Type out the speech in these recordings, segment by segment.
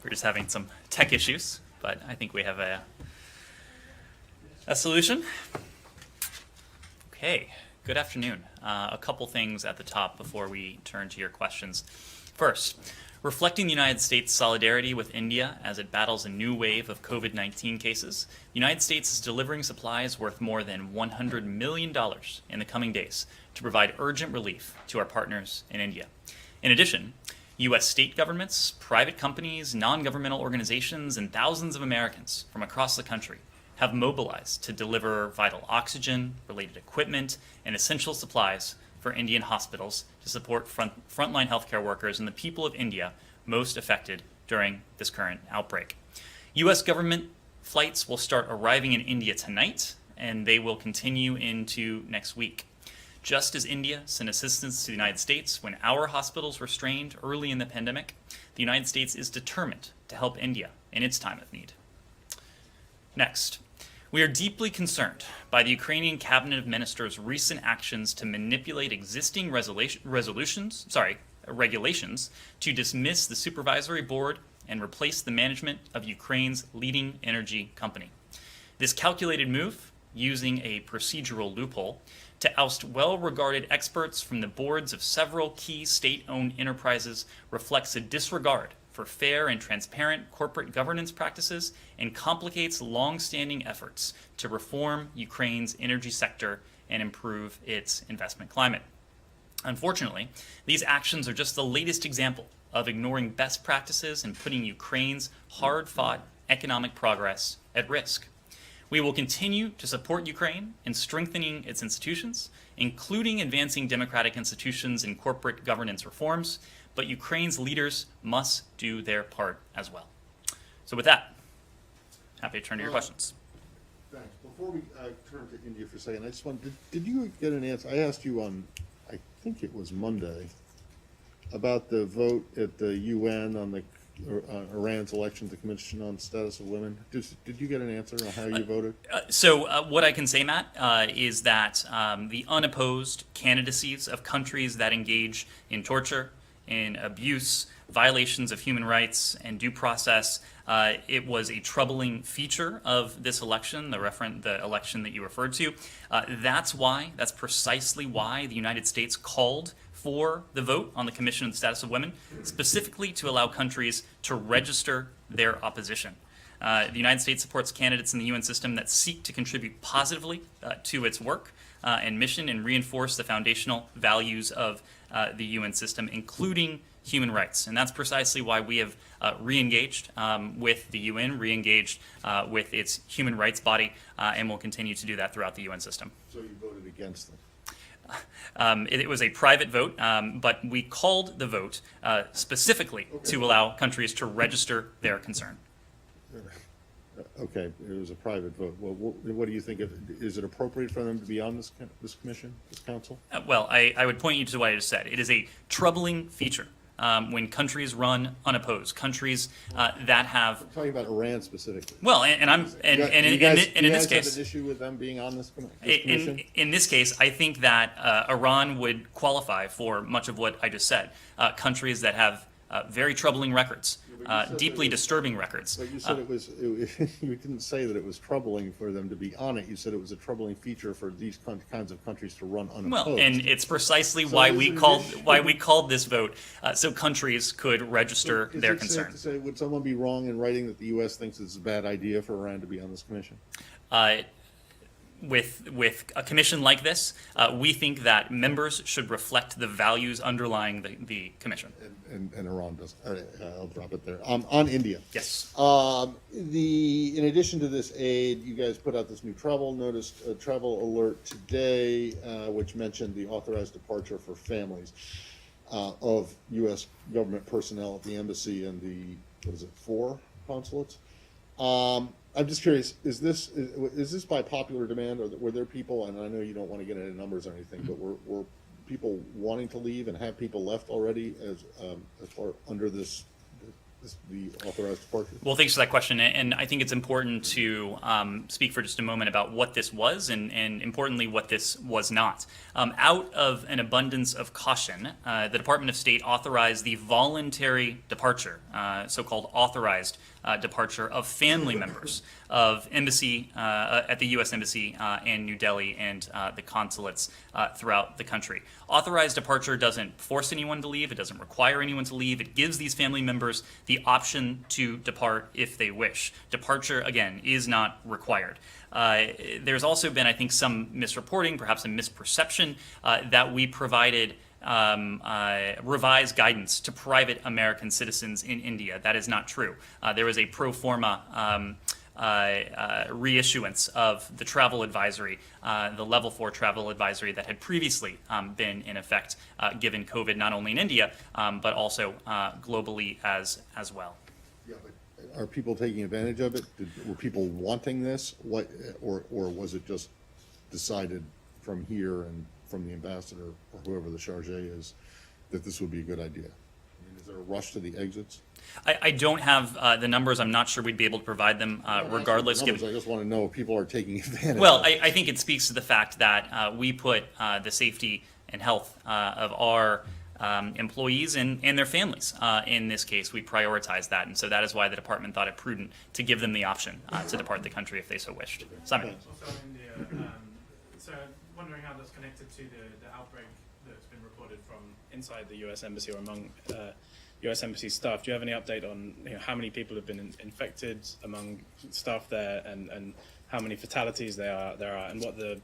We're just having some tech issues, but I think we have a solution. Okay, good afternoon. A couple things at the top before we turn to your questions. First, reflecting the United States' solidarity with India as it battles a new wave of COVID-19 cases, the United States is delivering supplies worth more than $100 million in the coming days to provide urgent relief to our partners in India. In addition, U.S. state governments, private companies, non-governmental organizations, and thousands of Americans from across the country have mobilized to deliver vital oxygen, related equipment, and essential supplies for Indian hospitals to support frontline healthcare workers and the people of India most affected during this current outbreak. U.S. government flights will start arriving in India tonight, and they will continue into next week. Just as India sent assistance to the United States when our hospitals were strained early in the pandemic, the United States is determined to help India in its time of need. Next, we are deeply concerned by the Ukrainian cabinet of ministers' recent actions to manipulate existing regulations to dismiss the supervisory board and replace the management of Ukraine's leading energy company. This calculated move, using a procedural loophole to oust well-regarded experts from the boards of several key state-owned enterprises, reflects a disregard for fair and transparent corporate governance practices and complicates long-standing efforts to reform Ukraine's energy sector and improve its investment climate. Unfortunately, these actions are just the latest example of ignoring best practices and putting Ukraine's hard-fought economic progress at risk. We will continue to support Ukraine in strengthening its institutions, including advancing democratic institutions and corporate governance reforms, but Ukraine's leaders must do their part as well. So with that, happy to turn to your questions. Thanks. Before we turn to India for a second, I just wanted, did you get an answer? I asked you on, I think it was Monday, about the vote at the UN on the Iran's election to the Commission on Status of Women. Did you get an answer on how you voted? So what I can say, Matt, is that the unopposed candidacies of countries that engage in torture, in abuse, violations of human rights, and due process, it was a troubling feature of this election, the election that you referred to. That's precisely why the United States called for the vote on the Commission on the Status of Women, specifically to allow countries to register their opposition. The United States supports candidates in the UN system that seek to contribute positively to its work and mission and reinforce the foundational values of the UN system, including human rights. And that's precisely why we have re-engaged with the UN, re-engaged with its human rights body, and will continue to do that throughout the UN system. So you voted against them? It was a private vote, but we called the vote specifically to allow countries to register their concern. Okay, it was a private vote. Well, what do you think? Is it appropriate for them to be on this commission, this council? Well, I would point you to what I just said. It is a troubling feature when countries run unopposed, countries that have. I'm talking about Iran specifically. Well, in this case, have an issue with them being on this commission? In this case, I think that Iran would qualify for much of what I just said. Countries that have very troubling records, deeply disturbing records. But you said you didn't say that it was troubling for them to be on it. You said it was a troubling feature for these kinds of countries to run unopposed. Well, and it's precisely why we called this vote so countries could register their concern. Is it safe to say, would someone be wrong in writing that the U.S. thinks it's a bad idea for Iran to be on this commission? With a commission like this, we think that members should reflect the values underlying the commission. And Iran does. I'll drop it there. On India. Yes. In addition to this aid, you guys put out this new travel alert today, which mentioned the authorized departure for families of U.S. government personnel at the embassy and the 4 consulates. I'm just curious, is this by popular demand, or were there people, and I know you don't want to get into numbers or anything, but were people wanting to leave and have people left already as far under this the authorized departure? Well, thanks for that question. And I think it's important to speak for just a moment about what this was and importantly, what this was not. Out of an abundance of caution, the Department of State authorized the voluntary departure, so-called authorized departure of family members of embassy at the U.S. Embassy in New Delhi and the consulates throughout the country. Authorized departure doesn't force anyone to leave. It doesn't require anyone to leave. It gives these family members the option to depart if they wish. Departure, again, is not required. There's also been, I think, some misreporting, perhaps a misperception that we provided revised guidance to private American citizens in India. That is not true. There was a pro forma reissuance of the travel advisory, the level 4 travel advisory that had previously been in effect given COVID not only in India, but also globally as well. Yeah, but are people taking advantage of it? Were people wanting this? Or was it just decided from here and from the ambassador or whoever the charge is that this would be a good idea? I mean, is there a rush to the exits? I don't have the numbers. I'm not sure we'd be able to provide them regardless. I just want to know if people are taking advantage. Well, of it. I think it speaks to the fact that we put the safety and health of our employees and their families. In this case, we prioritize that, and so that is why the department thought it prudent to give them the option to depart the country if they so wished. Simon. Also in India, so wondering how that's connected to the outbreak that's been reported from inside the U.S. Embassy or among U.S. Embassy staff. Do you have any update on how many people have been infected among staff there and how many fatalities there are and what the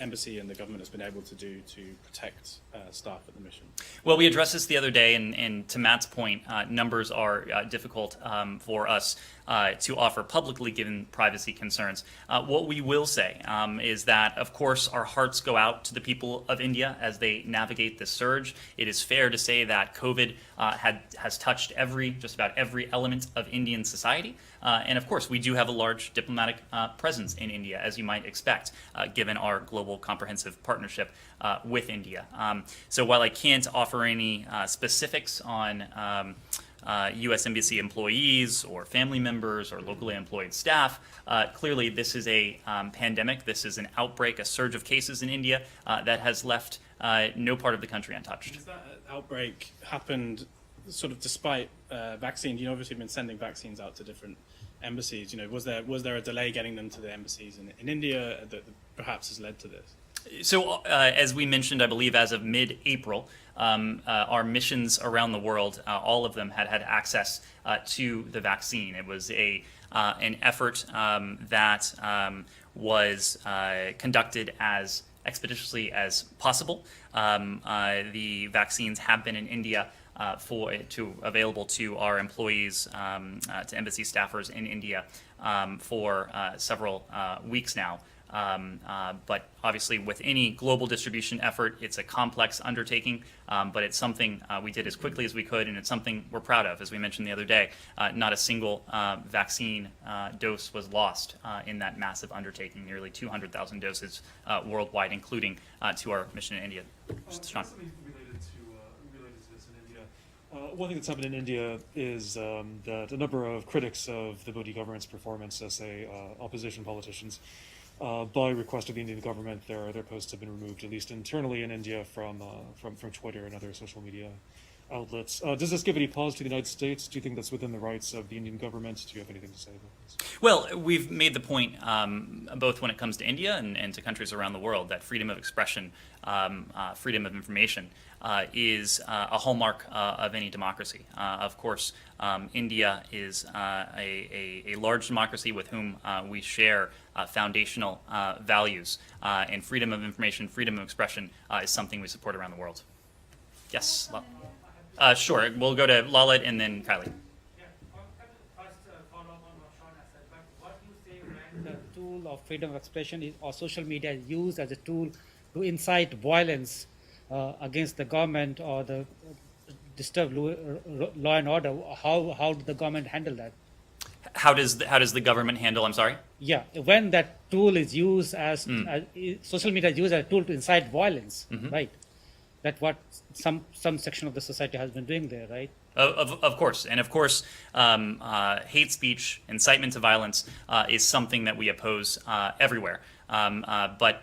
embassy and the government has been able to do to protect staff at the mission? Well, we addressed this the other day, and to Matt's point, numbers are difficult for us to offer publicly given privacy concerns. What we will say is that, of course, our hearts go out to the people of India as they navigate this surge. It is fair to say that COVID has touched just about every element of Indian society. And of course, we do have a large diplomatic presence in India, as you might expect, given our global comprehensive partnership with India. So while I can't offer any specifics on U.S. Embassy employees or family members or locally employed staff, clearly this is a pandemic. This is an outbreak, a surge of cases in India that has left no part of the country untouched. Has that outbreak happened sort of despite vaccines? You've obviously been sending vaccines out to different embassies. Was there a delay getting them to the embassies in India that perhaps has led to this? So, as we mentioned, I believe as of mid-April, our missions around the world, all of them had access to the vaccine. It was an effort that was conducted as expeditiously as possible. The vaccines have been in India available to our employees, to embassy staffers in India for several weeks now. But obviously, with any global distribution effort, it's a complex undertaking, but it's something we did as quickly as we could, and it's something we're proud of. As we mentioned the other day, not a single vaccine dose was lost in that massive undertaking, nearly 200,000 doses worldwide, including to our mission in India. Sean. Related to this in India. One thing that's happened in India is that a number of critics of the Modi government's performance as opposition politicians, by request of the Indian government, their posts have been removed, at least internally in India, from Twitter and other social media outlets. Does this give any pause to the United States? Do you think that's within the rights of the Indian government? Do you have anything to say about this? Well, we've made the point, both when it comes to India and to countries around the world, that freedom of expression, freedom of information is a hallmark of any democracy. Of course, India is a large democracy with whom we share foundational values, and freedom of information, freedom of expression is something we support around the world. Yes? Sure. We'll go to Lalit and then Kylie. The tool of freedom of expression or social media is used as a tool to incite violence against the government or the disturb law and order. How do the government handle that? How does the government handle? I'm sorry. Yeah, when that tool is used as social media is used as a tool to incite violence, right? That's what some section of the society has been doing there, right? Of course. And of course, hate speech, incitement to violence is something that we oppose everywhere. But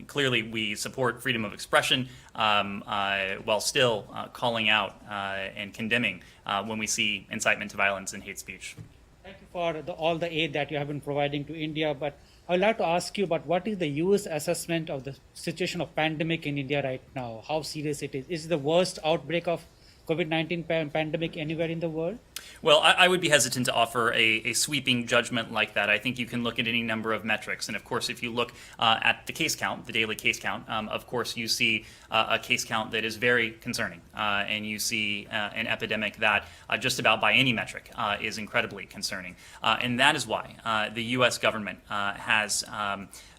clearly, we support freedom of expression while still calling out and condemning when we see incitement to violence and hate speech. Thank you for all the aid that you have been providing to India. But I would like to ask you about what is the U.S. assessment of the situation of pandemic in India right now? How serious it is? Is it the worst outbreak of COVID-19 pandemic anywhere in the world? Well, I would be hesitant to offer a sweeping judgment like that. I think you can look at any number of metrics. And of course, if you look at the case count, the daily case count, of course, you see a case count that is very concerning. And you see an epidemic that just about by any metric is incredibly concerning. And that is why the U.S. government has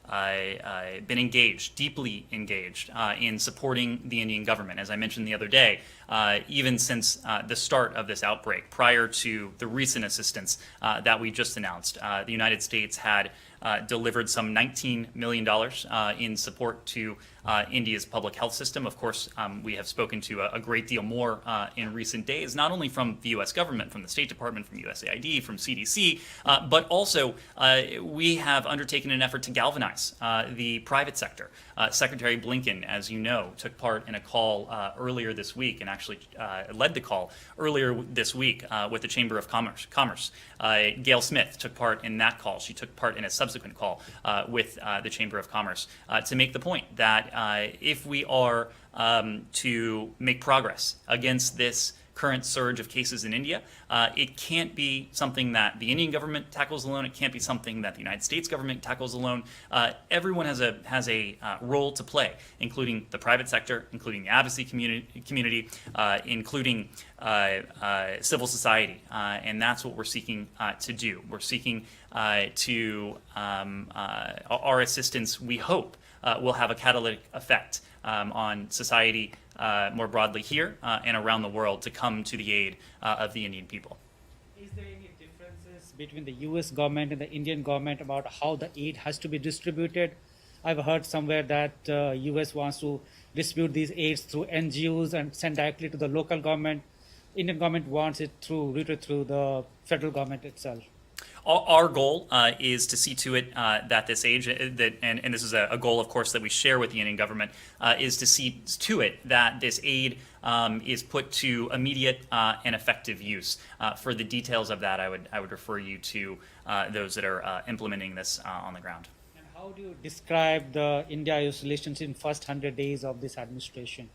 been engaged, deeply engaged in supporting the Indian government. As I mentioned the other day, even since the start of this outbreak, prior to the recent assistance that we just announced, the United States had delivered some $19 million in support to India's public health system. Of course, we have spoken to a great deal more in recent days, not only from the U.S. government, from the State Department, from USAID, from CDC, but also we have undertaken an effort to galvanize the private sector. Secretary Blinken, as you know, took part in a call earlier this week and actually led the call earlier this week with the Chamber of Commerce. Gail Smith took part in that call. She took part in a subsequent call with the Chamber of Commerce to make the point that if we are to make progress against this current surge of cases in India, it can't be something that the Indian government tackles alone. It can't be something that the United States government tackles alone. Everyone has a role to play, including the private sector, including the advocacy community, including civil society, and that's what we're seeking to do. We're seeking to our assistance, we hope, will have a catalytic effect on society more broadly here and around the world to come to the aid of the Indian people. Is there any differences between the U.S. government and the Indian government about how the aid has to be distributed? I've heard somewhere that U.S. wants to distribute these aids through NGOs and send directly to the local government. Indian government wants it routed through the federal government itself. Our goal is to see to it that this aid, and this is a goal, of course, that we share with the Indian government, is to see to it that this aid is put to immediate and effective use. For the details of that, I would refer you to those that are implementing this on the ground. And how do you describe the India-US relations in first 100 days of this administration?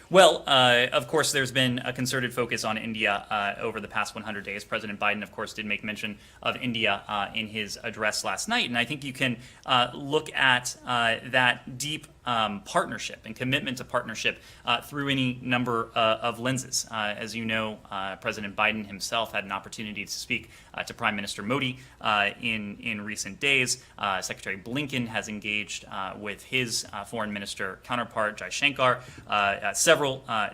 Well, of course, there's been a concerted focus on India over the past 100 days. President Biden, of course, did make mention of India in his address last night. And I think you can look at that deep partnership and commitment to partnership through any number of lenses. As you know, President Biden himself had an opportunity to speak to Prime Minister Modi in recent days. Secretary Blinken has engaged with his foreign minister counterpart, Jai Shankar, several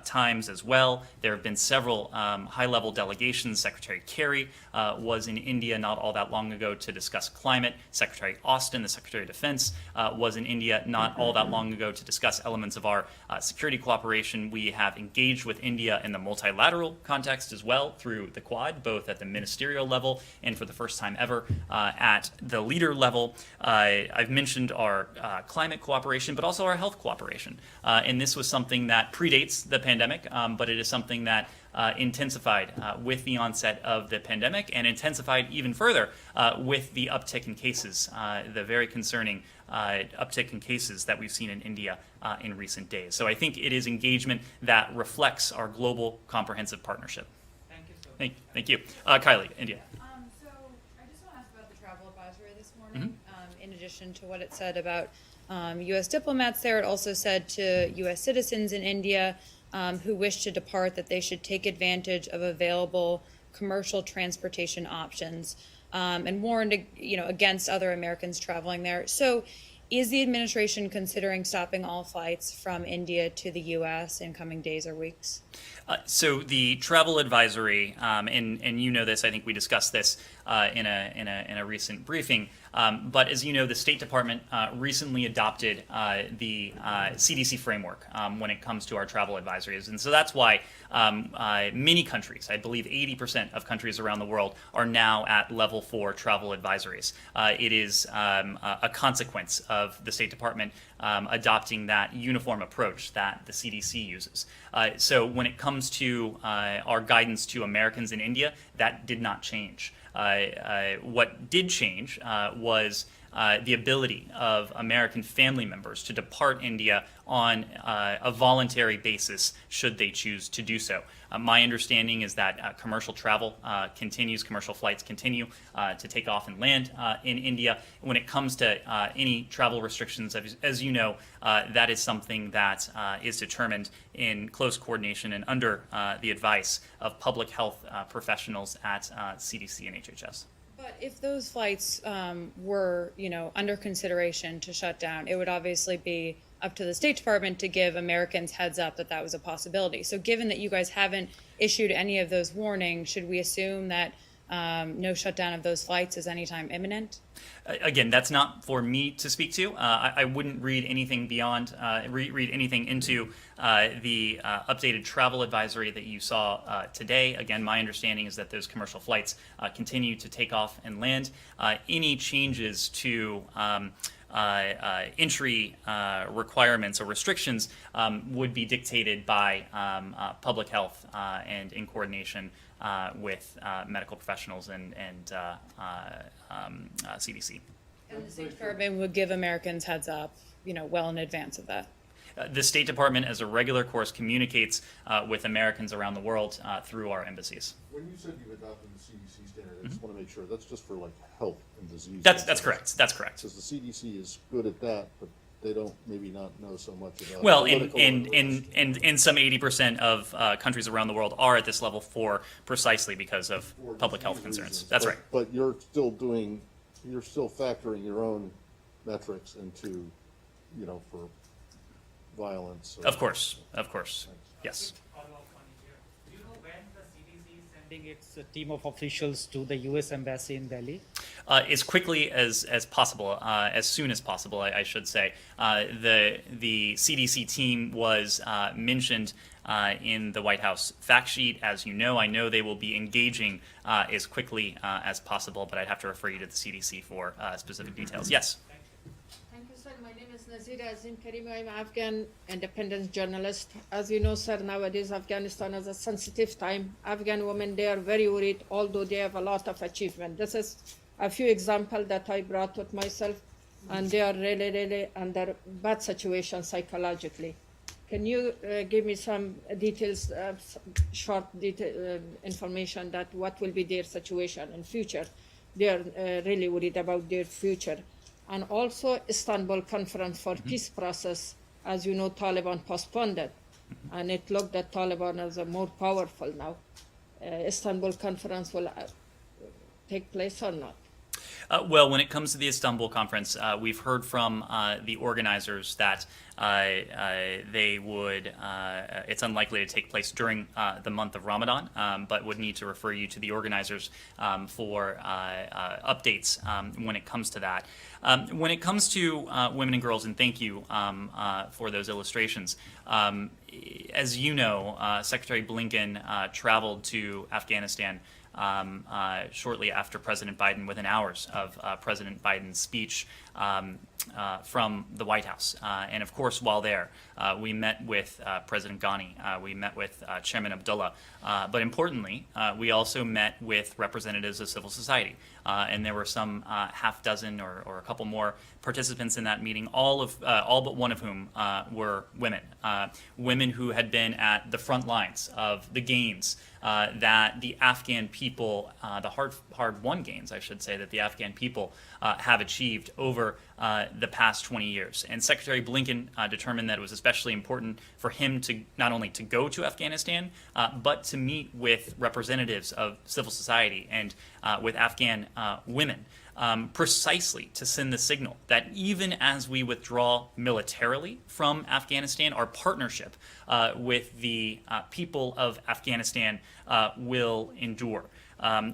times as well. There have been several high-level delegations. Secretary Kerry was in India not all that long ago to discuss climate. Secretary Austin, the Secretary of Defense, was in India not all that long ago to discuss elements of our security cooperation. We have engaged with India in the multilateral context as well through the Quad, both at the ministerial level and for the first time ever at the leader level. I've mentioned our climate cooperation, but also our health cooperation. And this was something that predates the pandemic, but it is something that intensified with the onset of the pandemic and intensified even further with the uptick in cases, the very concerning uptick in cases that we've seen in India in recent days. So I think it is engagement that reflects our global comprehensive partnership. Thank you so much. Thank you. Kylie, India. So I just want to ask about the travel advisory this morning. In addition to what it said about U.S. diplomats there, it also said to U.S. citizens in India who wish to depart that they should take advantage of available commercial transportation options and warned, against other Americans traveling there. So is the administration considering stopping all flights from India to the U.S. in coming days or weeks? So the travel advisory, and you know this, I think we discussed this in a recent briefing. But as you know, the State Department recently adopted the CDC framework when it comes to our travel advisories. And so that's why many countries, I believe 80% of countries around the world, are now at level 4 travel advisories. It is a consequence of the State Department adopting that uniform approach that the CDC uses. So when it comes to our guidance to Americans in India, that did not change. What did change was the ability of American family members to depart India on a voluntary basis should they choose to do so. My understanding is that commercial travel continues, commercial flights continue to take off and land in India. When it comes to any travel restrictions, as you know, that is something that is determined in close coordination and under the advice of public health professionals at CDC and HHS. But if those flights were, under consideration to shut down, it would obviously be up to the State Department to give Americans heads up that that was a possibility. So given that you guys haven't issued any of those warnings, should we assume that no shutdown of those flights is anytime imminent? Again, that's not for me to speak to. I wouldn't read anything beyond, read anything into the updated travel advisory that you saw today. Again, my understanding is that those commercial flights continue to take off and land. Any changes to entry requirements or restrictions would be dictated by public health and in coordination with medical professionals and CDC. And the State Department would give Americans heads up, well in advance of that. The State Department, as a regular course, communicates with Americans around the world through our embassies. When you said you adopted the CDC standard, I just want to make sure, that's just for like health and disease. That's correct. That's correct. Because the CDC is good at that, but they don't maybe not know so much about. Well, political and some 80% of countries around the world are at this level 4 precisely because of for public health disease concerns. reasons. That's But- right. But you're still factoring your own metrics into, for violence. or- Of course. Yes. Follow-up on here. Do you know when the CDC is sending its team of officials to the U.S. Embassy in Delhi? As quickly as possible, as soon as possible, I should say. The CDC team was mentioned in the White House fact sheet. As you know, I know they will be engaging as quickly as possible, but I'd have to refer you to the CDC for specific details. Yes. Thank you, sir. My name is Nazira Azim Karimi. I'm Afghan independent journalist. As you know, sir, nowadays Afghanistan is a sensitive time. Afghan women, they are very worried, although they have a lot of achievement. This is a few examples that I brought with myself, and they are really under bad situation psychologically. Can you give me some details, short information that what will be their situation in future? They are really worried about their future. And also Istanbul Conference for Peace Process, as you know, Taliban postponed it, and it looked at Taliban as a more powerful now. Istanbul Conference will take place or not? Well, when it comes to the Istanbul conference, we've heard from the organizers that they would, it's unlikely to take place during the month of Ramadan, but would need to refer you to the organizers for updates when it comes to that. When it comes to women and girls, and thank you for those illustrations, as you know, Secretary Blinken traveled to Afghanistan shortly after President Biden, within hours of President Biden's speech from the White House. And of course, while there, we met with President Ghani, we met with Chairman Abdullah, but importantly, we also met with representatives of civil society. And there were some half dozen or a couple more participants in that meeting, all but one of whom were women. Women who had been at the front lines of the gains that the Afghan people, the hard-won gains, I should say, that the Afghan people have achieved over the past 20 years. And Secretary Blinken determined that it was especially important for him to not only to go to Afghanistan, but to meet with representatives of civil society and with Afghan women, precisely to send the signal that even as we withdraw militarily from Afghanistan, our partnership with the people of Afghanistan will endure.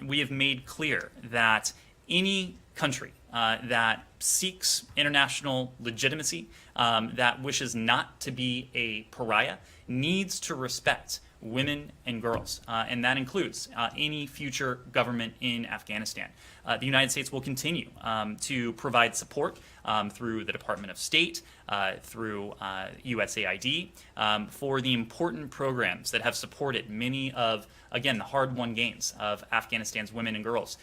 we have made clear that any country that seeks international legitimacy, that wishes not to be a pariah, needs to respect women and girls, and that includes any future government in Afghanistan. The United States will continue to provide support through the Department of State, through USAID, for the important programs that have supported many of, again, the hard-won gains of Afghanistan's women and girls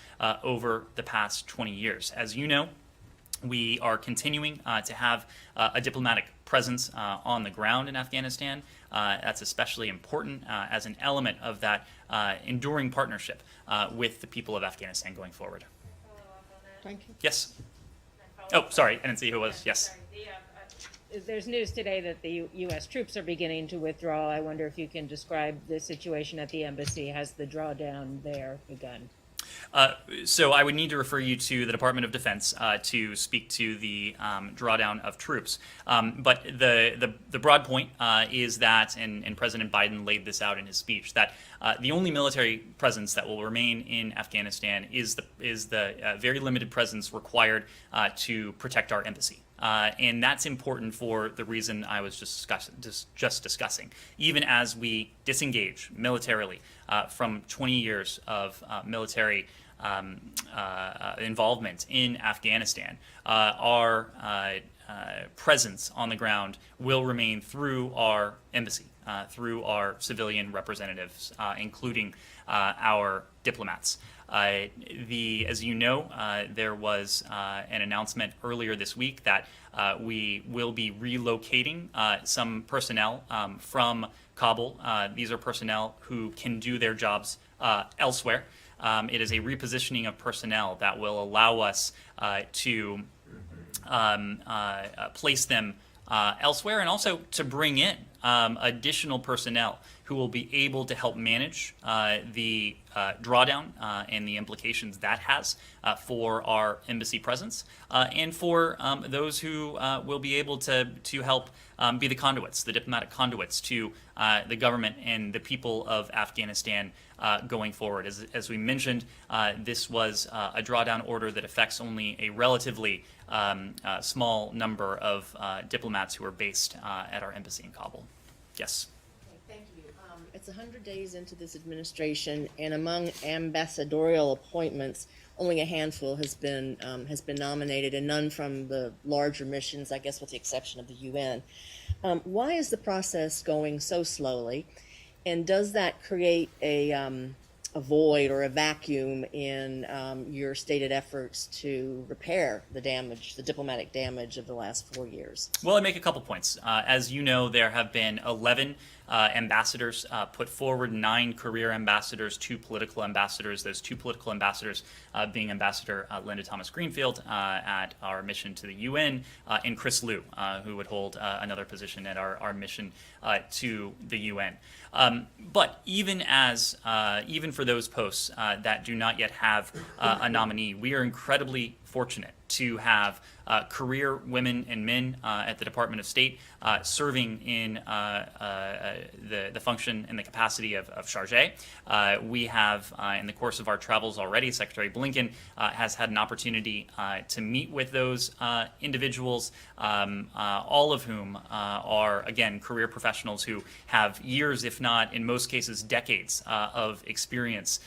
over the past 20 years. As you know, we are continuing to have a diplomatic presence on the ground in Afghanistan. That's especially important as an element of that enduring partnership with the people of Afghanistan going forward. Thank you. Yes? Oh, sorry, I didn't see who it was. Yes. There's news today that the U.S. troops are beginning to withdraw. I wonder if you can describe the situation at the embassy. Has the drawdown there begun? So I would need to refer you to the Department of Defense to speak to the drawdown of troops. But the broad point is that, and President Biden laid this out in his speech, that the only military presence that will remain in Afghanistan is the very limited presence required to protect our embassy. And that's important for the reason I was just discussing. Even as we disengage militarily from 20 years of military involvement in Afghanistan, our presence on the ground will remain through our embassy, through our civilian representatives, including our diplomats. As you know, there was an announcement earlier this week that we will be relocating some personnel from Kabul. These are personnel who can do their jobs elsewhere. It is a repositioning of personnel that will allow us to place them elsewhere, and also to bring in additional personnel who will be able to help manage the drawdown and the implications that has for our embassy presence, and for those who will be able to help be the conduits, the diplomatic conduits to the government and the people of Afghanistan going forward. As we mentioned, this was a drawdown order that affects only a relatively small number of diplomats who are based at our embassy in Kabul. Yes. Thank you. It's 100 days into this administration, and among ambassadorial appointments, only a handful has been nominated, and none from the larger missions, I guess, with the exception of the UN. Why is the process going so slowly, and does that create a void or a vacuum in your stated efforts to repair the damage, the diplomatic damage of the last 4 years? Well, I make a couple points. As you know, there have been 11 ambassadors put forward, 9 career ambassadors, 2 political ambassadors. Those 2 political ambassadors being Ambassador Linda Thomas-Greenfield at our mission to the UN, and Chris Liu, who would hold another position at our mission to the UN. But even for those posts that do not yet have a nominee, we are incredibly fortunate to have career women and men at the Department of State serving in the function and the capacity of chargé. We have, in the course of our travels already, Secretary Blinken has had an opportunity to meet with those individuals, all of whom are, again, career professionals who have years, if not, in most cases, decades of experience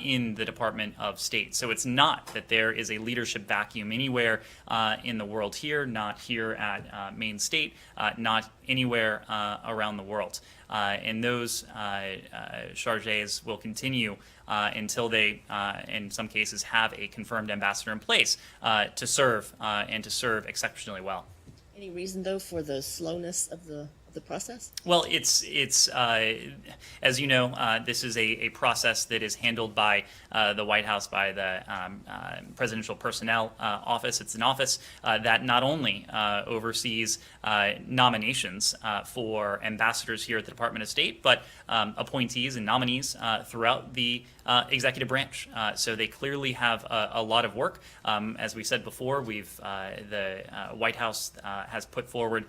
in the Department of State. So it's not that there is a leadership vacuum anywhere in the world here, not here at Maine State, not anywhere around the world. And those chargés will continue until they, in some cases, have a confirmed ambassador in place to serve and to serve exceptionally well. Any reason, though, for the slowness of the process? Well, it's as you know, this is a process that is handled by the White House, by the Presidential Personnel Office. It's an office that not only oversees nominations for ambassadors here at the Department of State, but appointees and nominees throughout the executive branch. So they clearly have a lot of work. As we said before, the White House has put forward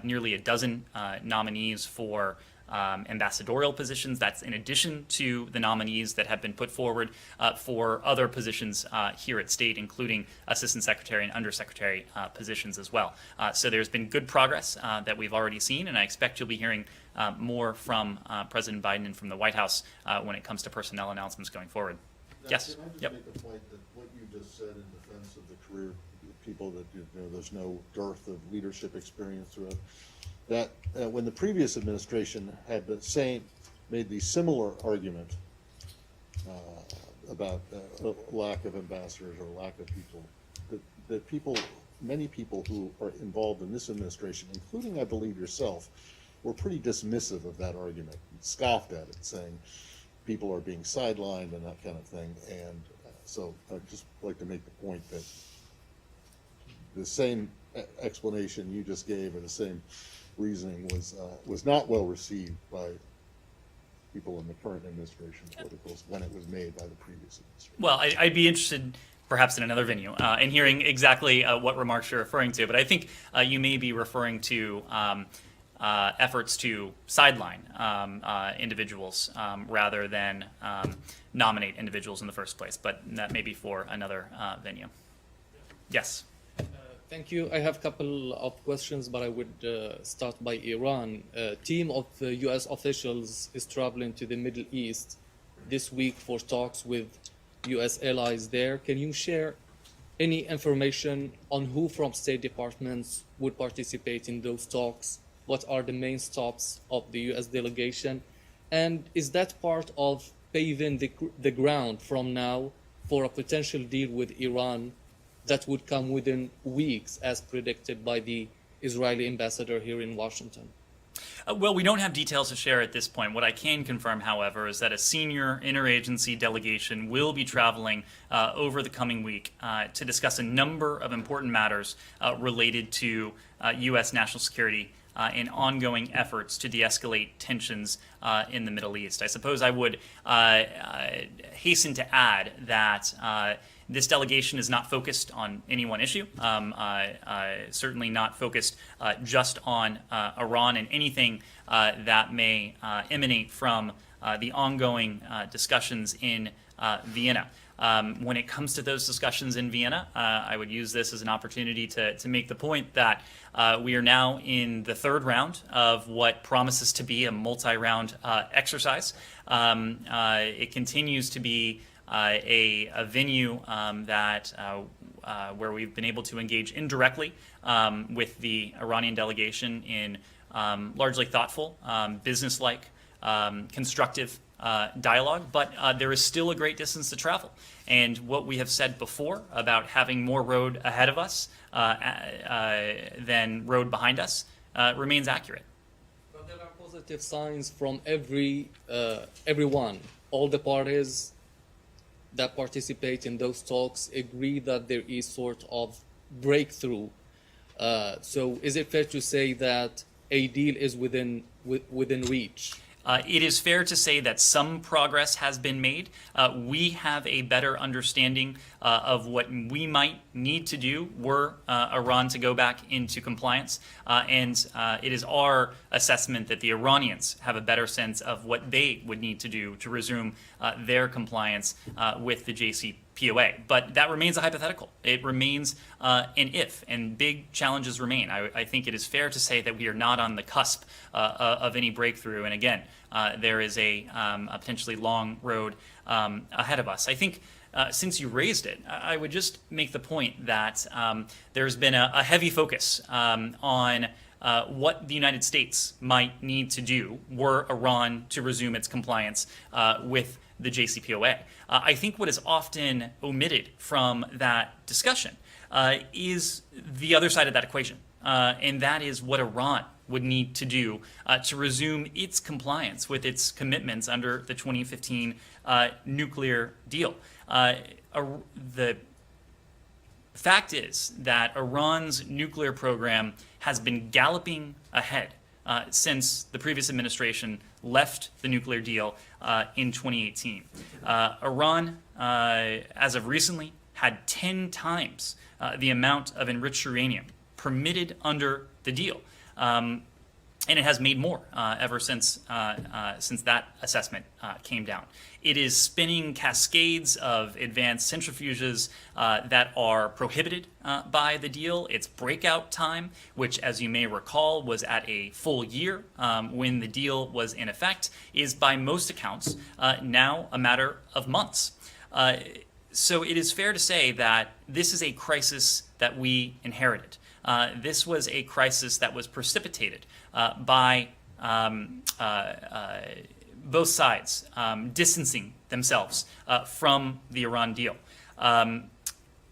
nearly a dozen nominees for ambassadorial positions. That's in addition to the nominees that have been put forward for other positions here at State, including Assistant Secretary and Undersecretary positions as well. So there's been good progress that we've already seen, and I expect you'll be hearing more from President Biden and from the White House when it comes to personnel announcements going forward. Now, Yes. Can I just Yep. make the point that what you just said in defense of the career people that, there's no dearth of leadership experience throughout, that when the previous administration had made the similar argument about lack of ambassadors or lack of people, that many people who are involved in this administration, including I believe yourself, were pretty dismissive of that argument, scoffed at it, saying people are being sidelined and that kind of thing. And so I'd just like to make the point that the same explanation you just gave, or the same reasoning, was not well received by people in the current administration politicals when it was made by the previous administration. Well, I'd be interested, perhaps in another venue, in hearing exactly what remarks you're referring to. But I think you may be referring to efforts to sideline individuals rather than nominate individuals in the first place. But that may be for another venue. Yes. Thank you. I have a couple of questions, but I would start by Iran. A team of U.S. officials is traveling to the Middle East this week for talks with U.S. allies there. Can you share any information on who from State Departments would participate in those talks? What are the main stops of the U.S. delegation? And is that part of paving the ground from now for a potential deal with Iran that would come within weeks, as predicted by the Israeli ambassador here in Washington? Well, we don't have details to share at this point. What I can confirm, however, is that a senior interagency delegation will be traveling over the coming week to discuss a number of important matters related to U.S. national security and ongoing efforts to de-escalate tensions in the Middle East. I suppose I would hasten to add that this delegation is not focused on any one issue, certainly not focused just on Iran and anything that may emanate from the ongoing discussions in Vienna. When it comes to those discussions in Vienna, I would use this as an opportunity to make the point that we are now in the third round of what promises to be a multi-round exercise. It continues to be a venue that where we've been able to engage indirectly with the Iranian delegation in largely thoughtful, business-like, constructive dialogue, but there is still a great distance to travel. And what we have said before about having more road ahead of us than road behind us remains accurate. But there are positive signs from everyone. All the parties that participate in those talks agree that there is sort of breakthrough. So is it fair to say that a deal is within reach? It is fair to say that some progress has been made. We have a better understanding of what we might need to do were Iran to go back into compliance. And it is our assessment that the Iranians have a better sense of what they would need to do to resume their compliance with the JCPOA. But that remains a hypothetical. It remains an if, and big challenges remain. I think it is fair to say that we are not on the cusp of any breakthrough. And again, there is a potentially long road ahead of us. I think since you raised it, I would just make the point that there's been a heavy focus on what the United States might need to do were Iran to resume its compliance with the JCPOA. I think what is often omitted from that discussion is the other side of that equation, and that is what Iran would need to do to resume its compliance with its commitments under the 2015 nuclear deal. The fact is that Iran's nuclear program has been galloping ahead since the previous administration left the nuclear deal in 2018. Iran, as of recently, had 10 times the amount of enriched uranium permitted under the deal. and it has made more ever since that assessment came down. It is spinning cascades of advanced centrifuges that are prohibited by the deal. Its breakout time, which, as you may recall, was at a full year when the deal was in effect, is by most accounts now a matter of months. So it is fair to say that this is a crisis that we inherited. This was a crisis that was precipitated by both sides distancing themselves from the Iran deal.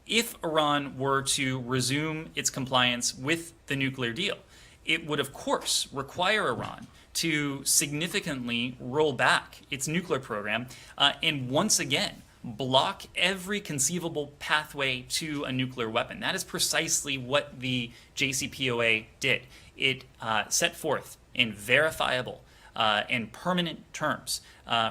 If Iran were to resume its compliance with the nuclear deal, it would, of course, require Iran to significantly roll back its nuclear program and once again block every conceivable pathway to a nuclear weapon. That is precisely what the JCPOA did. It set forth in verifiable and permanent terms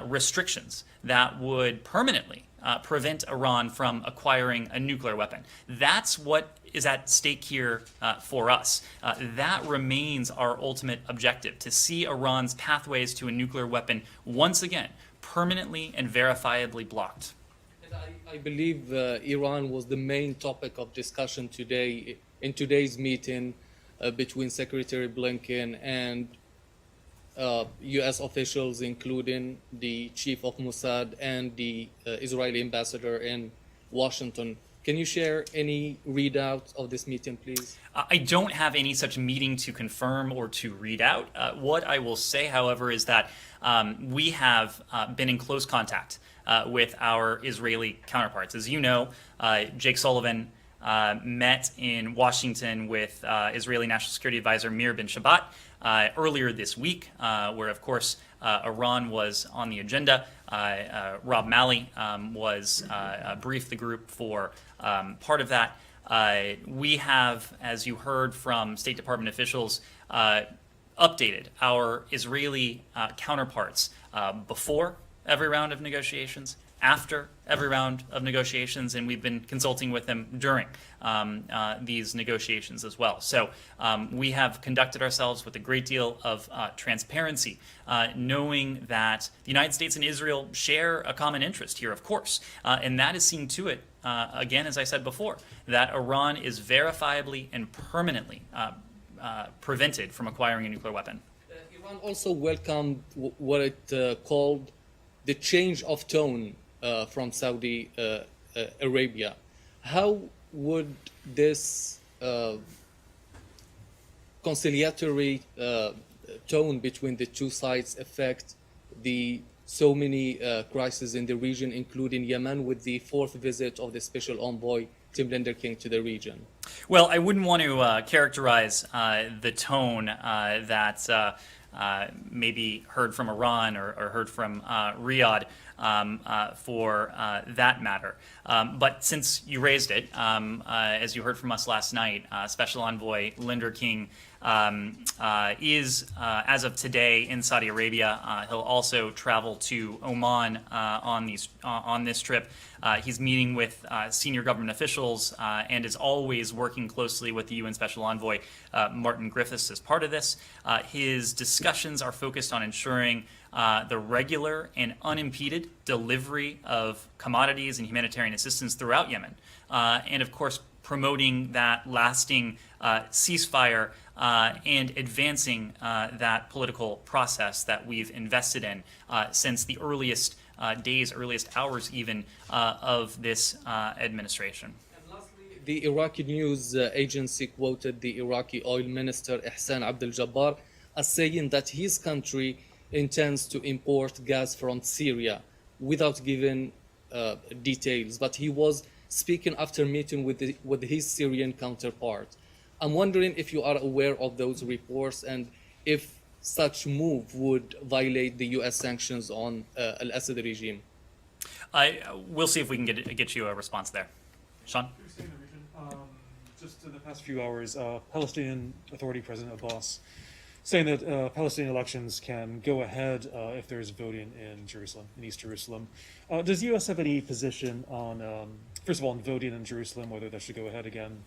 restrictions that would permanently prevent Iran from acquiring a nuclear weapon. That's what is at stake here for us. That remains our ultimate objective, to see Iran's pathways to a nuclear weapon once again permanently and verifiably blocked. I believe Iran was the main topic of discussion today in today's meeting between Secretary Blinken and U.S. officials, including the chief of Mossad and the Israeli ambassador in Washington. Can you share any readout of this meeting, please? I don't have any such meeting to confirm or to read out. What I will say, however, is that we have been in close contact with our Israeli counterparts. As you know, Jake Sullivan met in Washington with Israeli National Security Advisor Mir bin Shabbat earlier this week, where, of course, Iran was on the agenda. Rob Malley was briefed the group for part of that. We have, as you heard from State Department officials, updated our Israeli counterparts before every round of negotiations, after every round of negotiations, and we've been consulting with them during these negotiations as well. So we have conducted ourselves with a great deal of transparency, knowing that the United States and Israel share a common interest here, of course, and that is seen to it, again, as I said before, that Iran is verifiably and permanently prevented from acquiring a nuclear weapon. Iran also welcomed what it called the change of tone from Saudi Arabia. How would this conciliatory tone between the two sides affect the so many crises in the region, including Yemen, with the fourth visit of the special envoy Tim Linderking to the region? Well, I wouldn't want to characterize the tone that maybe heard from Iran or heard from Riyadh for that matter. But since you raised it, as you heard from us last night, Special Envoy Linderking is, as of today, in Saudi Arabia. He'll also travel to Oman on this trip. He's meeting with senior government officials and is always working closely with the UN Special Envoy Martin Griffiths as part of this. His discussions are focused on ensuring the regular and unimpeded delivery of commodities and humanitarian assistance throughout Yemen, and of course promoting that lasting ceasefire and advancing that political process that we've invested in since the earliest days, earliest hours even of this administration. And lastly, the Iraqi news agency quoted the Iraqi oil minister Ihsan Abdel Jabbar as saying that his country intends to import gas from Syria without giving details, but he was speaking after meeting with his Syrian counterpart. I'm wondering if you are aware of those reports and if such move would violate the U.S. sanctions on al-Assad regime. We'll see if we can get you a response there. Sean? Just in the past few hours, Palestinian Authority President Abbas saying that Palestinian elections can go ahead if there's voting in Jerusalem, in East Jerusalem. Does the U.S. have any position on, first of all, on voting in Jerusalem, whether that should go ahead again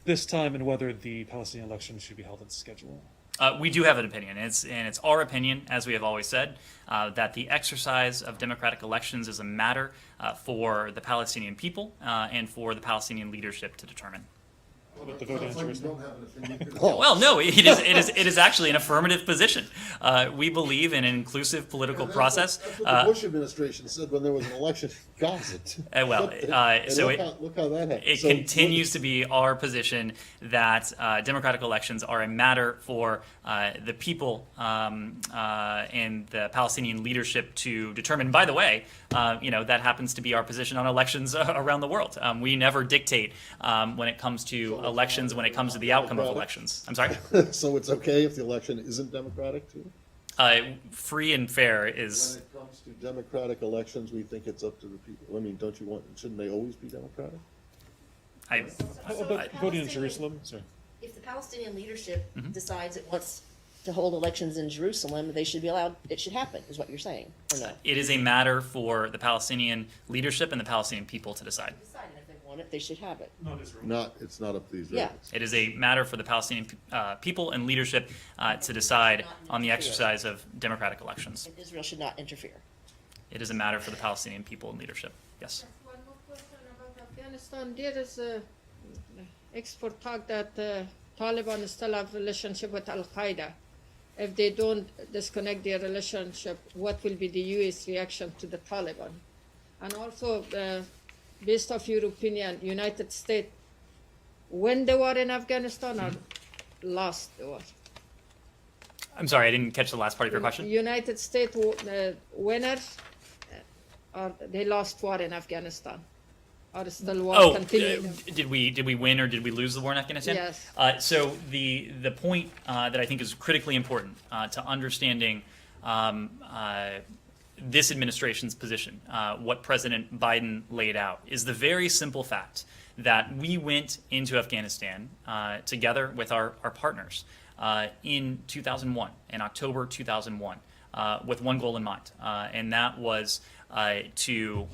this time, and whether the Palestinian elections should be held on schedule? We do have an opinion, and it's our opinion, as we have always said, that the exercise of democratic elections is a matter for the Palestinian people and for the Palestinian leadership to determine. What about the vote in Sounds like you Jerusalem? don't have an opinion at all. Well, no, it is actually an affirmative position. We believe in an inclusive political And process. That's what the Bush administration said when there was an election in Gaza. And So look how that happened. it So continues to be our position that democratic elections are a matter for the people and the Palestinian leadership to determine. By the way, that happens to be our position on elections around the world. We never dictate when it comes to elections, when it comes to the outcome of elections. I'm sorry? So it's okay if the election isn't democratic too? Free and fair When is. it comes to democratic elections, we think it's up to the people. I mean, shouldn't they always be democratic? I, How about voting in Jerusalem? Sorry. If the Palestinian leadership Mm-hmm. decides it wants to hold elections in Jerusalem, they should be allowed, it should happen, is what you're saying, or no? it is a matter for the Palestinian leadership and the Palestinian people to decide. Decide, and if they want it, they should have it. Not Israel. It's not up to the Yeah. Israelis. It is a matter for the Palestinian people and leadership to decide on the exercise of democratic elections. And Israel should not interfere. It is a matter for the Palestinian people and leadership. Yes. One more question about Afghanistan. There is a expert talk that Taliban still have relationship with Al Qaeda. If they don't disconnect their relationship, what will be the U.S. reaction to the Taliban? And also, based off your opinion, United States win the war in Afghanistan or lost the war? I'm sorry, I didn't catch the last part of your question. United States winner or they lost war in Afghanistan? Or still war Oh, continuing? did we win or did we lose the war in Afghanistan? Yes. So the point that I think is critically important to understanding this administration's position, what President Biden laid out, is the very simple fact that we went into Afghanistan together with our partners in 2001, in October 2001, with one goal in mind, and that was to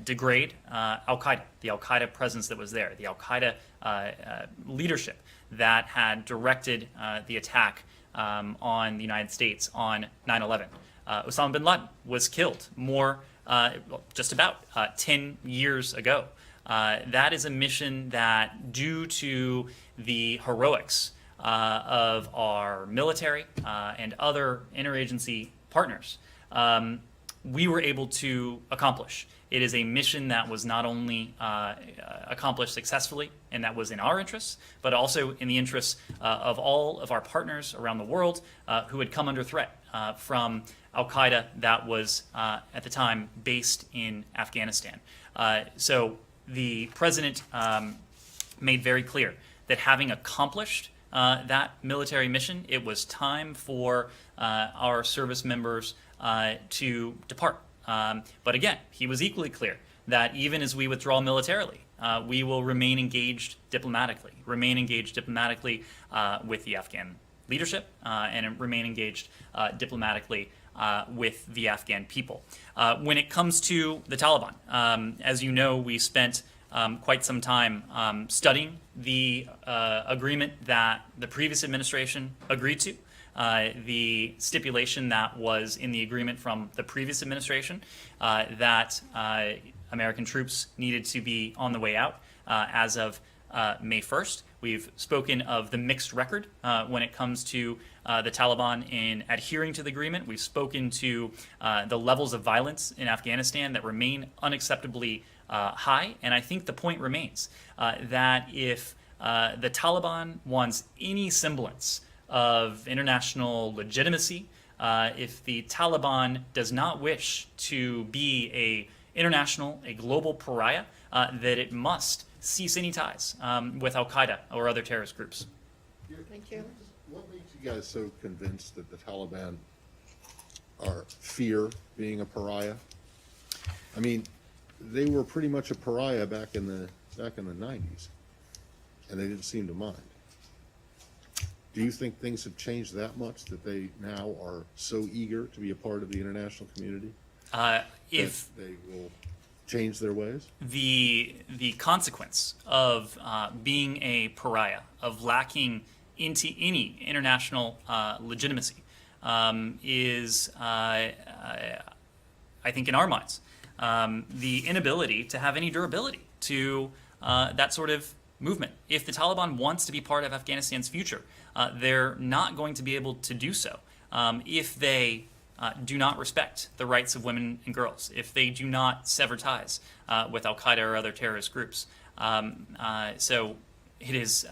degrade Al Qaeda, the Al Qaeda presence that was there, the Al Qaeda leadership that had directed the attack on the United States on 9/11. Osama bin Laden was killed just about 10 years ago. That is a mission that, due to the heroics of our military and other interagency partners, we were able to accomplish. It is a mission that was not only accomplished successfully, and that was in our interests, but also in the interests of all of our partners around the world who had come under threat from Al Qaeda that was at the time based in Afghanistan. So the president made very clear that having accomplished that military mission, it was time for our service members to depart. But again, he was equally clear that even as we withdraw militarily, we will remain engaged diplomatically with the Afghan leadership and remain engaged diplomatically with the Afghan people. When it comes to the Taliban, as you know, we spent quite some time studying the agreement that the previous administration agreed to. The stipulation that was in the agreement from the previous administration that American troops needed to be on the way out as of May 1st. We've spoken of the mixed record when it comes to the Taliban in adhering to the agreement. We've spoken to the levels of violence in Afghanistan that remain unacceptably high, and I think the point remains that if the Taliban wants any semblance of international legitimacy, if the Taliban does not wish to be a global pariah, that it must cease any ties with Al Qaeda or other terrorist groups. Thank you. What makes you guys so convinced that the Taliban fear being a pariah? I mean, they were pretty much a pariah back in the 90s, and they didn't seem to mind. Do you think things have changed that much that they now are so eager to be a part of the international community If that they will change their ways? the consequence of being a pariah, of lacking into any international legitimacy is, I think, in our minds, the inability to have any durability to that sort of movement. If the Taliban wants to be part of Afghanistan's future, they're not going to be able to do so if they do not respect the rights of women and girls, if they do not sever ties with Al-Qaeda or other terrorist groups. So it is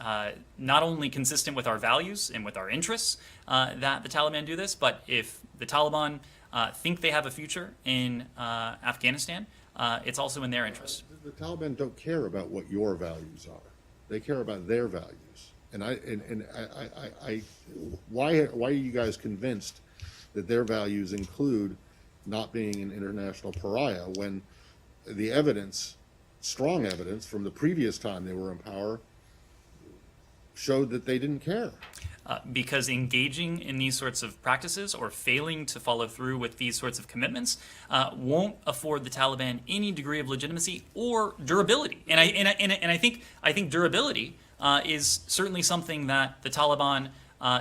not only consistent with our values and with our interests that the Taliban do this, but if the Taliban think they have a future in Afghanistan, it's also in their interest. The Taliban don't care about what your values are. They care about their values. And why are you guys convinced that their values include not being an international pariah when the evidence, strong evidence from the previous time they were in power, showed that they didn't care? Because engaging in these sorts of practices or failing to follow through with these sorts of commitments won't afford the Taliban any degree of legitimacy or durability. And I think durability is certainly something that the Taliban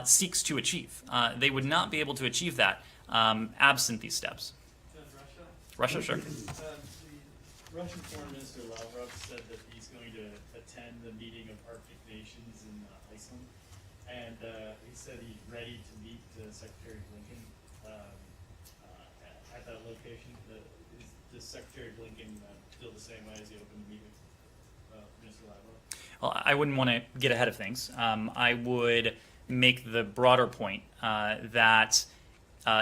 seeks to achieve. They would not be able to achieve that absent these steps. Russia, sure. The Russian Foreign Minister Lavrov said that he's going to attend the meeting of Arctic nations in Iceland, and he said he's ready to meet Secretary Blinken at that location. Does Secretary Blinken feel the same way as he opened the meeting with Minister Lavrov? Well, I wouldn't want to get ahead of things. I would make the broader point that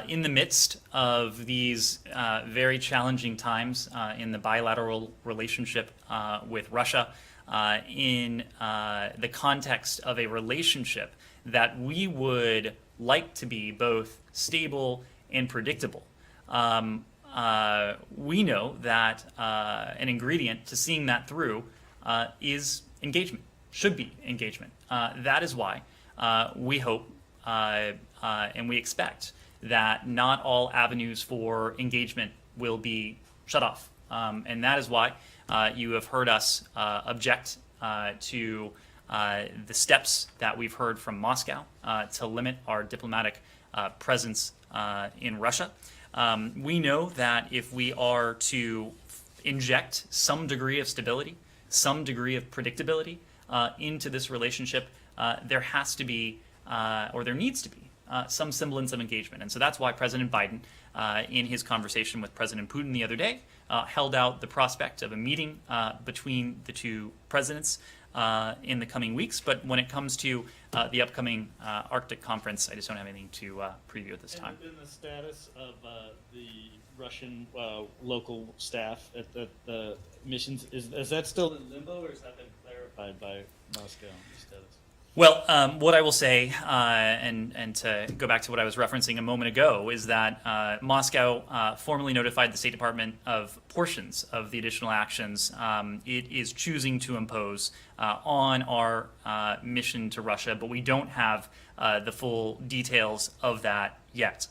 in the midst of these very challenging times in the bilateral relationship with Russia, in the context of a relationship that we would like to be both stable and predictable, we know that an ingredient to seeing that through is engagement, should be engagement. That is why we hope and we expect that not all avenues for engagement will be shut off. And that is why you have heard us object to the steps that we've heard from Moscow to limit our diplomatic presence in Russia. We know that if we are to inject some degree of stability, some degree of predictability into this relationship, there has to be, or there needs to be, some semblance of engagement. And so that's why President Biden, in his conversation with President Putin the other day, held out the prospect of a meeting between the two presidents in the coming weeks. But when it comes to the upcoming Arctic conference, I just don't have anything to preview at this time. And the status of the Russian local staff at the missions, is that still in limbo, or has that been clarified by Moscow, the status? Well, what I will say, and to go back to what I was referencing a moment ago, is that Moscow formally notified the State Department of portions of the additional actions it is choosing to impose on our mission to Russia, but we don't have the full details of that yet.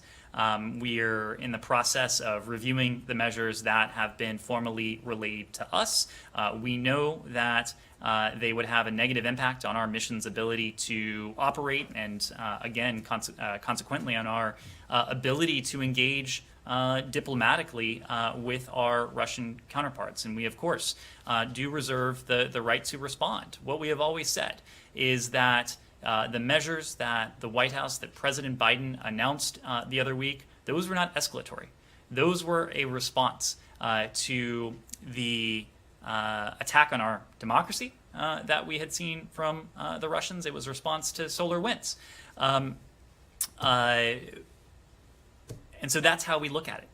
We are in the process of reviewing the measures that have been formally relayed to us. We know that they would have a negative impact on our mission's ability to operate and, again, consequently on our ability to engage diplomatically with our Russian counterparts. And we, of course, do reserve the right to respond. What we have always said is that the measures that the White House, that President Biden announced the other week, those were not escalatory. Those were a response to the attack on our democracy that we had seen from the Russians. It was a response to solar winds. And so that's how we look at it.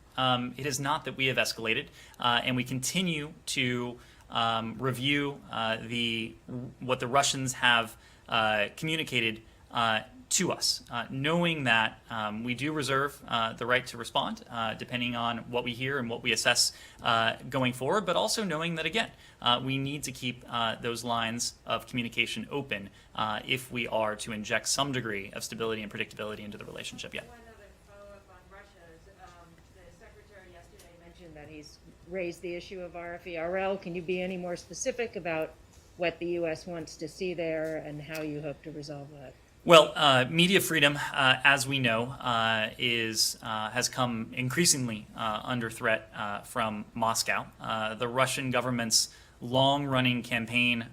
It is not that we have escalated, and we continue to review what the Russians have communicated to us, knowing that we do reserve the right to respond depending on what we hear and what we assess going forward, but also knowing that, again, we need to keep those lines of communication open if we are to inject some degree of stability and predictability into the relationship. Yeah. One other follow-up on Russia. The Secretary yesterday mentioned that he's raised the issue of RFE-RL. Can you be any more specific about what the U.S. wants to see there and how you hope to resolve that? Well, media freedom, as we know, has come increasingly under threat from Moscow. The Russian government's long-running campaign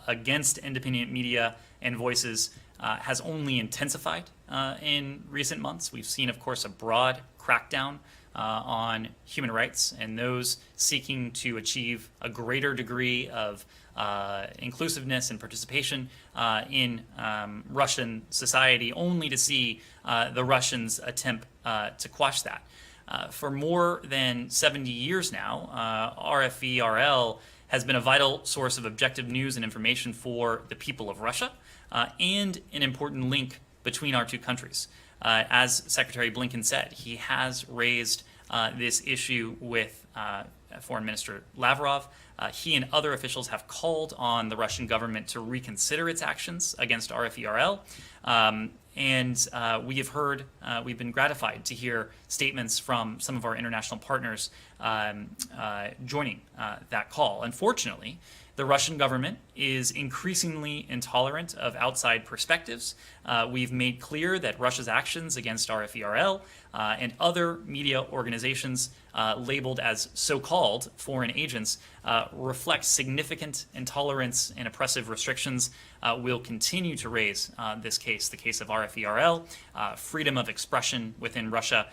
against independent media and voices has only intensified in recent months. We've seen, of course, a broad crackdown on human rights and those seeking to achieve a greater degree of inclusiveness and participation in Russian society, only to see the Russians attempt to quash that. For more than 70 years now, RFE/RL has been a vital source of objective news and information for the people of Russia, and an important link between our two countries. As Secretary Blinken said, he has raised this issue with Foreign Minister Lavrov. He and other officials have called on the Russian government to reconsider its actions against RFE/RL. And we have heard, we've been gratified to hear statements from some of our international partners joining that call. Unfortunately, the Russian government is increasingly intolerant of outside perspectives. We've made clear that Russia's actions against RFE/RL and other media organizations labeled as so-called foreign agents reflect significant intolerance and oppressive restrictions. We'll continue to raise this case, the case of RFE/RL, freedom of expression within Russia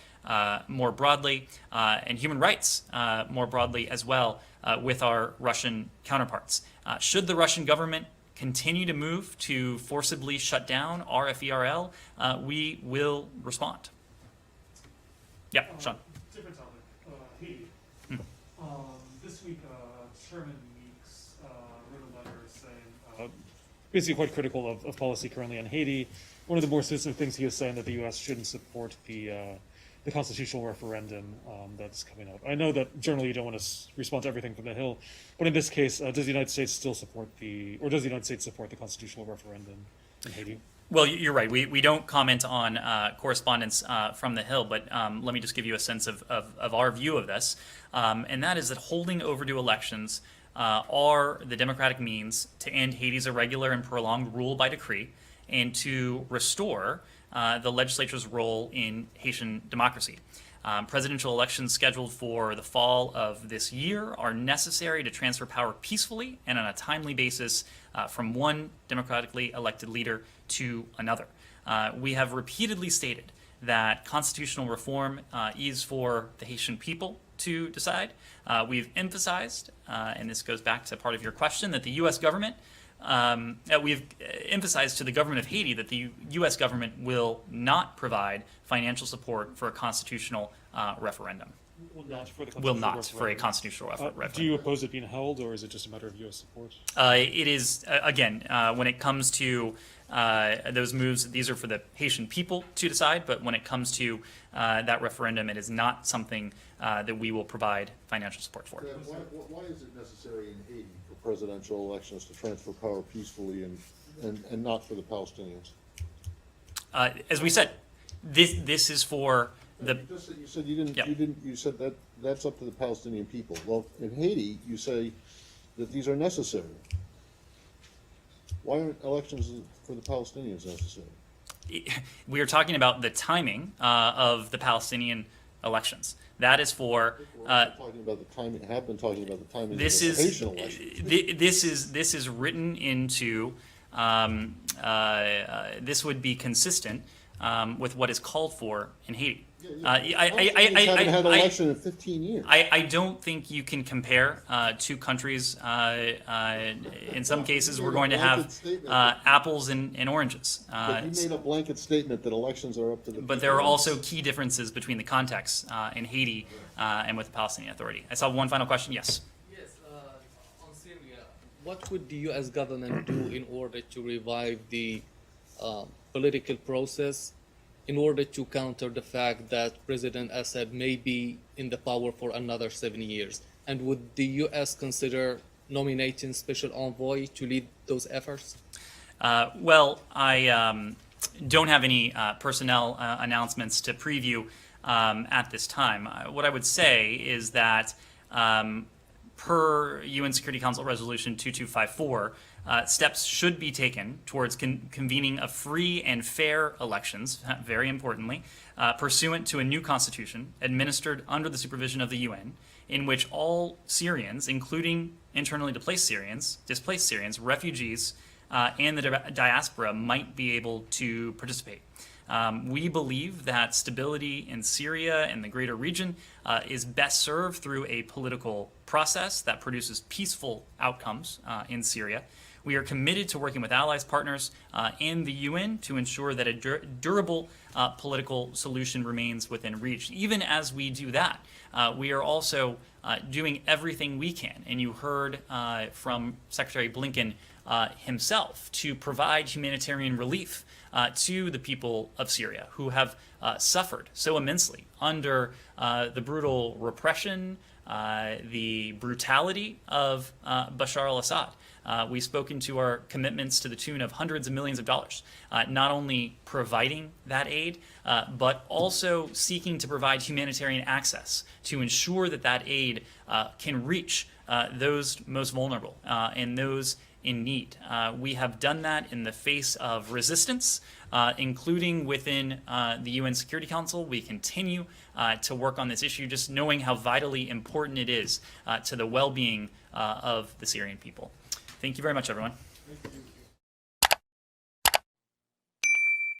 more broadly, and human rights more broadly as well with our Russian counterparts. Should the Russian government continue to move to forcibly shut down RFE/RL, we will respond. Yeah, Sean. Different topic. Haiti. This week, Chairman Meeks wrote a letter saying, basically quite critical of policy currently on Haiti. One of the more specific things he was saying that the U.S. shouldn't support the constitutional referendum that's coming up. I know that generally you don't want to respond to everything from the Hill, but in this case, does the United States still support does the United States support the constitutional referendum in Haiti? Well, you're right. We don't comment on correspondence from the Hill, but let me just give you a sense of our view of this. And that is that holding overdue elections are the democratic means to end Haiti's irregular and prolonged rule by decree and to restore the legislature's role in Haitian democracy. Presidential elections scheduled for the fall of this year are necessary to transfer power peacefully and on a timely basis from one democratically elected leader to another. We have repeatedly stated that constitutional reform is for the Haitian people to decide. We've emphasized, and this goes back to part of your question, that the U.S. government we've emphasized to the government of Haiti that the U.S. government will not provide financial support for a constitutional referendum. Will not for the Will not constitutional for a referendum. constitutional referendum. Do you oppose it being held, or is it just a matter of U.S. support? It is, again, when it comes to those moves, these are for the Haitian people to decide, but when it comes to that referendum, it is not something that we will provide financial support for. Why is it necessary in Haiti for presidential elections to transfer power peacefully and not for the Palestinians? As we said, this is for the. You said you didn't. Yeah. You said that that's up to the Palestinian people. Well, in Haiti, you say that these are necessary. Why aren't elections for the Palestinians necessary? We are talking about the timing of the Palestinian elections. That is for. We're also talking about the timing. Have been talking about the timing This of the is Haitian elections. this is written into. This would be consistent with what is called for in Haiti. Palestinians haven't had an election in 15 years. I don't think you can compare two countries. In some cases, we're going to have apples and oranges. But you made a blanket statement that elections are up to the. But there are also key differences between the contexts in Haiti and with the Palestinian Authority. I saw one final question. Yes. Yes, on Syria, what would the U.S. government do in order to revive the political process, in order to counter the fact that President Assad may be in the power for another 7 years? And would the U.S. consider nominating special envoy to lead those efforts? Well, I don't have any personnel announcements to preview at this time. What I would say is that per UN Security Council Resolution 2254, steps should be taken towards convening a free and fair elections, very importantly, pursuant to a new constitution administered under the supervision of the UN, in which all Syrians, including internally displaced Syrians, refugees, and the diaspora might be able to participate. We believe that stability in Syria and the greater region is best served through a political process that produces peaceful outcomes in Syria. We are committed to working with allies, partners, and the UN to ensure that a durable political solution remains within reach. Even as we do that, we are also doing everything we can, and you heard from Secretary Blinken himself, to provide humanitarian relief to the people of Syria who have suffered so immensely under the brutal repression, the brutality of Bashar al-Assad. We've spoken to our commitments to the tune of hundreds of millions of dollars, not only providing that aid, but also seeking to provide humanitarian access to ensure that that aid can reach those most vulnerable and those in need. We have done that in the face of resistance, including within the UN Security Council. We continue to work on this issue, just knowing how vitally important it is to the well-being of the Syrian people. Thank you very much, everyone. Thank you.